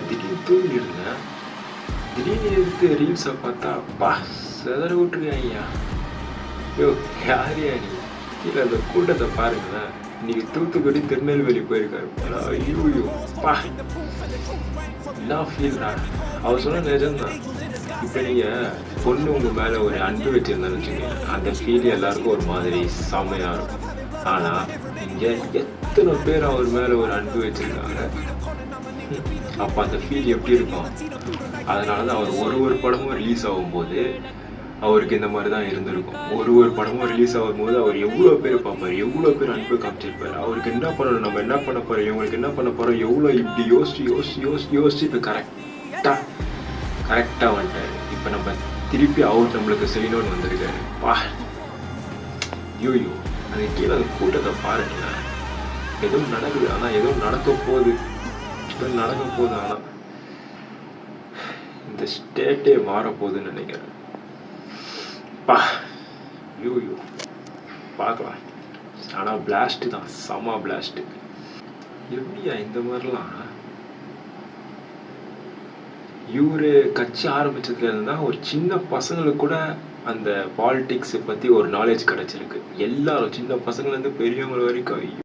திடீர்னு தூங்கிட்டு இருந்தேன். திடீர்னு எடுத்து ரீல்ஸை பார்த்தா அப்பா செதற விட்டுருக்காங்கய்யா. யோ யாரையா நீ? கீழே அந்த கூட்டத்தை பாருங்களேன். இன்னைக்கு தூத்துக்குடி திருநெல்வேலி போயிருக்காரு. ஐயோ பா என்ன ஃபீல்டா. அவர் சொன்ன நிஜம்தான். இப்போ நீங்கள் பொண்ணு உங்கள் மேலே ஒரு அன்பு வச்சுருந்தான்னு வச்சுக்கோங்க, அந்த ஃபீல் எல்லாருக்கும் ஒரு மாதிரி செம்மையாக இருக்கும். ஆனால் இங்கே எத்தனை பேர் அவர் மேலே ஒரு அன்பு வச்சுருக்காங்க. அப்போ அந்த ஃபீல் எப்படி இருக்கும்? அதனால தான் அவர் ஒரு படமும் ரிலீஸ் ஆகும்போது அவருக்கு இந்த மாதிரி தான் இருந்திருக்கும். ஒரு படமும் ரிலீஸ் ஆகும்போது அவர் எவ்வளோ பேர் பார்ப்பார், எவ்வளோ பேர் அன்பு காமிச்சிருப்பார். அவருக்கு என்ன பண்ணணும், நம்ம என்ன பண்ண போகிறோம், இவங்களுக்கு என்ன பண்ண போகிறோம், எவ்வளோ இப்படி யோசிச்சு இப்போ கரெக்டாக வந்துட்டார். இப்போ நம்ம திருப்பி அவர் நம்மளுக்கு செய்யணும்னு வந்திருக்காரு. பா யோயோ அது கீழே அந்த கூட்டத்தை பாருங்களேன். எதுவும் நடக்குது, ஆனால் எதுவும் நடக்க போகுது. ஆனால் இந்த ஸ்டேட்டே மாறப்போகுதுன்னு நினைக்கிறேன். பா யூ பார்க்கலாம். ஆனால் பிளாஸ்ட்டு தான், செம பிளாஸ்ட்டு. எப்படியா இந்த மாதிரிலாம் இவரு கட்சி ஆரம்பிச்சதுலேருந்து தான் ஒரு சின்ன பசங்களுக்கு கூட அந்த பாலிடிக்ஸை பற்றி ஒரு நாலேஜ் கிடச்சிருக்கு. எல்லாரும் சின்ன பசங்கள்லேருந்து பெரியவங்க வரைக்கும்